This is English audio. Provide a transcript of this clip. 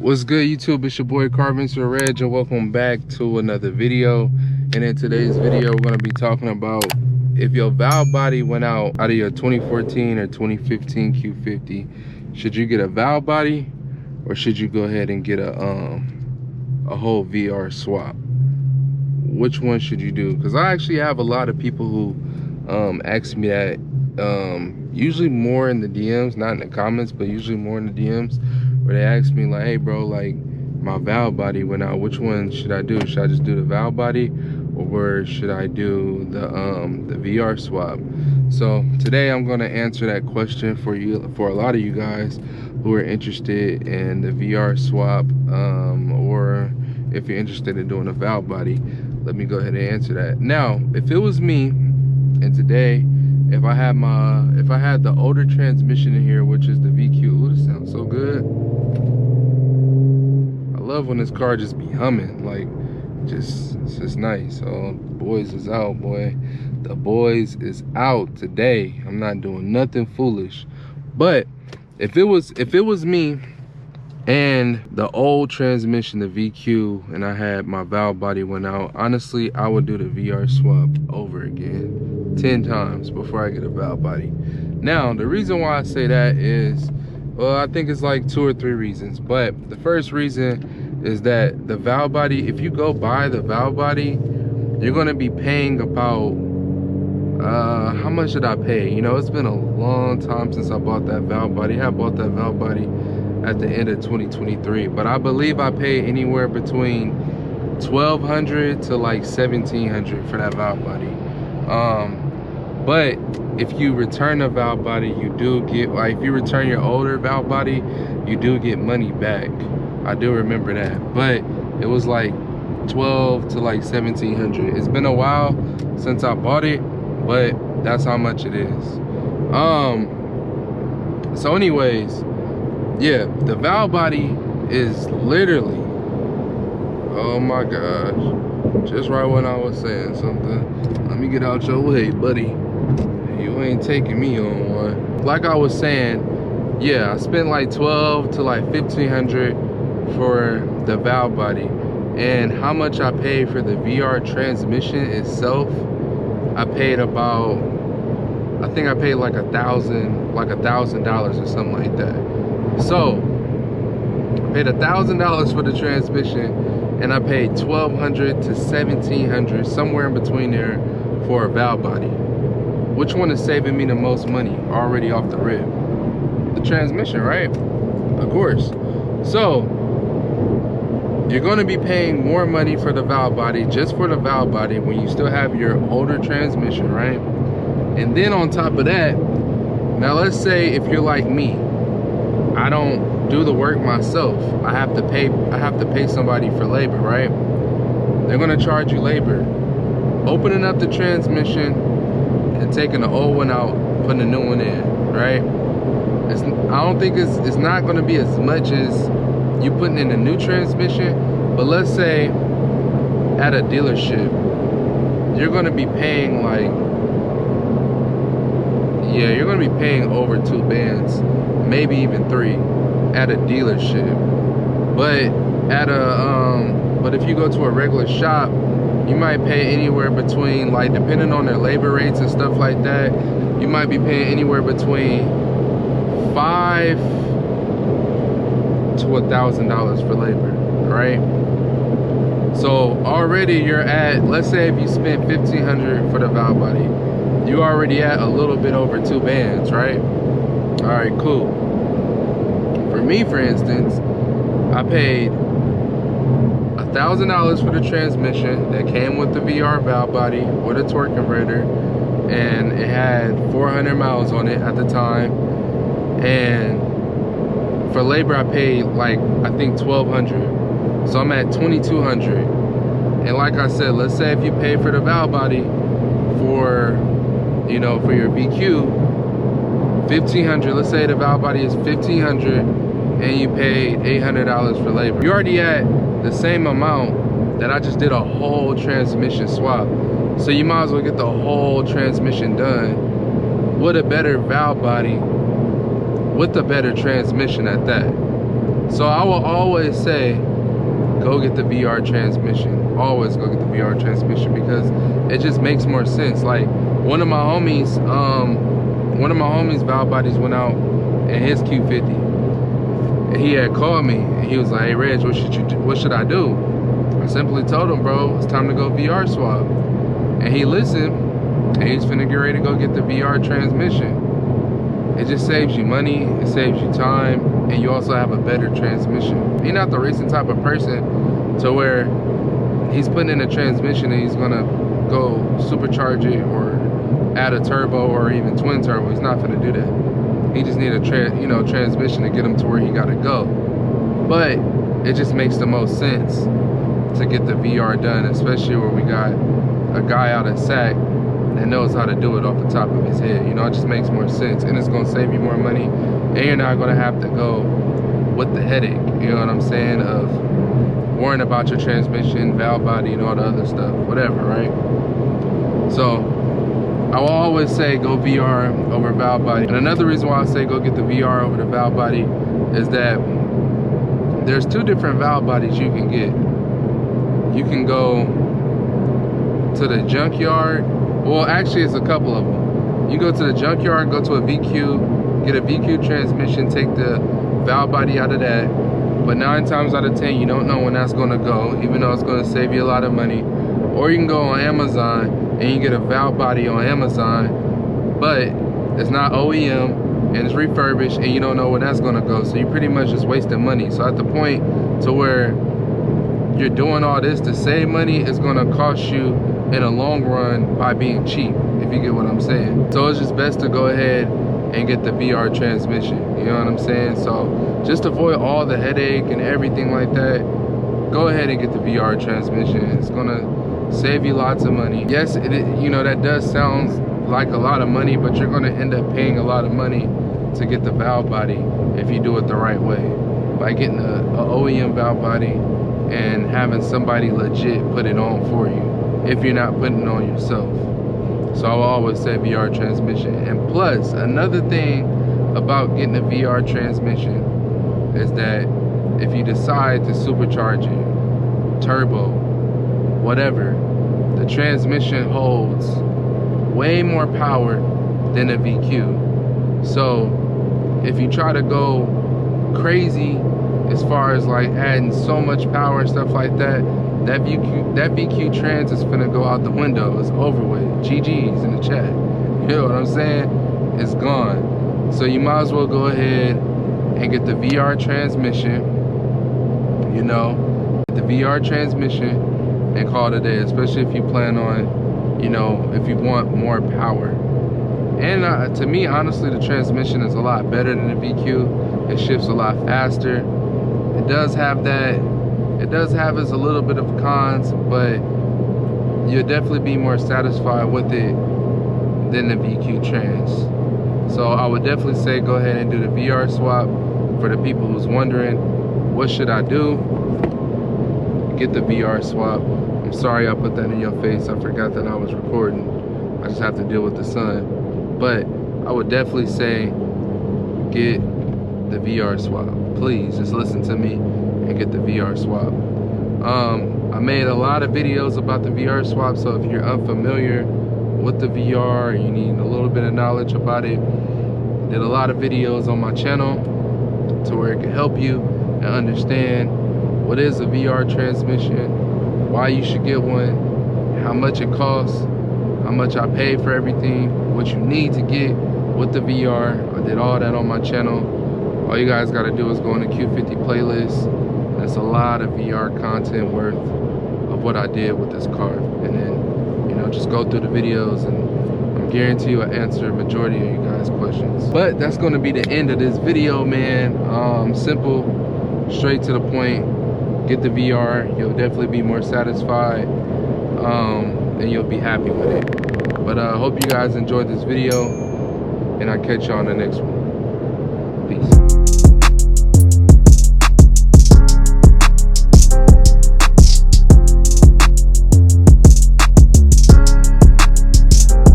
What's good, YouTube? It's your boy Carvinster Reg, and welcome back to another video. And in today's video, we're going to be talking about if your valve body went out of your 2014 or 2015 Q50, should you get a valve body or should you go ahead and get a whole VR swap? Which one should you do? Because I actually have a lot of people who ask me that, usually more in the DMs, not in the comments, but usually more in the DMs, where they ask me like, hey bro, like my valve body went out, which one should I do? Should I just do the valve body or should I do the VR swap? So today I'm going to answer that question for you, for a lot of you guys who are interested in the VR swap, or if you're interested in doing a valve body. Let me go ahead and answer that. Now, if it was me, and today, if I had the older transmission in here, which is the VQ, ooh, this sounds so good. I love when this car just be humming, like, it's just nice. So the boys is out, boy. The boys is out today. I'm not doing nothing foolish. But if it was me and the old transmission, the VQ, and I had my valve body went out, honestly, I would do the VR swap over again 10 times before I get a valve body. Now, the reason why I say that is, well, I think it's like 2 or 3 reasons. But the first reason is that the valve body, if you go buy the valve body, you're gonna be paying about, how much did I pay? You know, it's been a long time since I bought that valve body. I bought that valve body at the end of 2023, but I believe I paid anywhere between $1,200 to like $1,700 for that valve body. But if you return a valve body, you do get, like, if you return your older valve body, you do get money back. I do remember that, but it was like $1,200 to like $1,700. It's been a while since I bought it, but that's how much it is. So anyways, yeah, the valve body is literally, oh my gosh, just right when I was saying something. Let me get out your way, buddy. You ain't taking me on one. Like I was saying, yeah, I spent like $1,200 to like $1,500 for the valve body. And how much I paid for the VR transmission itself, I paid about, I think I paid like $1,000 or something like that. So I paid $1,000 for the transmission, and I paid $1,200 to $1,700, somewhere in between there, for a valve body. Which one is saving me the most money already off the rip? The transmission, right? Of course. So you're going to be paying more money for the valve body, just for the valve body, when you still have your older transmission, right? And then on top of that, now let's say if you're like me, I don't do the work myself. I have to pay somebody for labor, right? They're gonna charge you labor. Opening up the transmission and taking the old one out, putting a new one in, right? I don't think it's not gonna be as much as you putting in a new transmission, but let's say at a dealership, you're gonna be paying like, yeah, you're gonna be paying over 2 bands, maybe even 3 at a dealership. But at a but if you go to a regular shop, you might pay anywhere between, like, depending on their labor rates and stuff like that, you might be paying anywhere between $500 to $1,000 for labor, right? So already you're at, let's say if you spent $1,500 for the valve body, you already at a little bit over 2 bands, right? All right, cool. For me, for instance, I paid $1,000 for the transmission that came with the VR valve body with a torque converter, and it had 400 miles on it at the time. And for labor, I paid like, I think $1,200. So I'm at $2,200. And like I said, let's say if you pay for the valve body for, you know, for your VQ, $1,500, let's say the valve body is $1,500 and you paid $800 for labor. You're already at the same amount that I just did a whole transmission swap. So you might as well get the whole transmission done with a better valve body, with a better transmission at that. So I will always say, go get the VR transmission. Always go get the VR transmission, because it just makes more sense. Like one of my homies valve bodies went out in his Q50, and he had called me and he was like, "Hey Reg, what should I do?" I simply told him, bro, it's time to go VR swap. And he listened, and he's finna get ready to go get the VR transmission. It just saves you money, it saves you time, and you also have a better transmission. He's not the racing type of person to where he's putting in a transmission and he's gonna go supercharge it or add a turbo or even twin turbo. He's not gonna do that. He just need a transmission to get him to where he gotta go. But it just makes the most sense to get the VR done, especially where we got a guy out at SAC that knows how to do it off the top of his head. You know, it just makes more sense, and it's gonna save you more money, and you're not gonna have to go with the headache, you know what I'm saying, of worrying about your transmission, valve body, and all the other stuff, whatever, right? So I will always say go VR over valve body. And another reason why I say go get the VR over the valve body is that there's two different valve bodies you can get. You can go to the junkyard. Well, actually, it's a couple of them. You go to the junkyard, go to a VQ, get a VQ transmission, take the valve body out of that. But 9 times out of 10, you don't know when that's gonna go, even though it's gonna save you a lot of money. Or you can go on Amazon and you get a valve body on Amazon, but it's not OEM and it's refurbished, and you don't know where that's gonna go. So you pretty much just wasting money. So at the point to where you're doing all this to save money, it's gonna cost you in a long run by being cheap, if you get what I'm saying. So it's just best to go ahead and get the VR transmission, you know what I'm saying? So just avoid all the headache and everything like that. Go ahead and get the VR transmission. It's gonna save you lots of money. Yes, you know, that does sound like a lot of money, but you're gonna end up paying a lot of money to get the valve body if you do it the right way, by getting a OEM valve body and having somebody legit put it on for you, if you're not putting it on yourself. So I will always say VR transmission. And plus, another thing about getting a VR transmission is that if you decide to supercharge it, turbo, whatever, the transmission holds way more power than a VQ. So if you try to go crazy as far as like adding so much power and stuff like that, that VQ trans is finna go out the window. It's over with. GG's in the chat. You know what I'm saying? It's gone. So you might as well go ahead and get the VR transmission, you know, get the VR transmission and call it a day, especially if you plan on, you know, if you want more power. And to me, honestly, the transmission is a lot better than the VQ. It shifts a lot faster. It does have its a little bit of cons, but you'll definitely be more satisfied with it than the VQ trans. So I would definitely say go ahead and do the VR swap. For the people who's wondering, what should I do? Get the VR swap. I'm sorry I put that in your face. I forgot that I was recording. I just have to deal with the sun. But I would definitely say get the VR swap. Please just listen to me and get the VR swap. I made a lot of videos about the VR swap, so if you're unfamiliar with the VR, you need a little bit of knowledge about it, did a lot of videos on my channel to where it can help you and understand what is a VR transmission, why you should get one, how much it costs, how much I paid for everything, what you need to get with the VR. I did all that on my channel. All you guys got to do is go on the Q50 playlist. There's a lot of VR content worth of what I did with this car. And then, you know, just go through the videos, and I guarantee you I answer a majority of you guys' questions. But that's going to be the end of this video, man. Simple, straight to the point. Get the VR. You'll definitely be more satisfied, and you'll be happy with it. But I hope you guys enjoyed this video, and I'll catch you on the next one. Peace.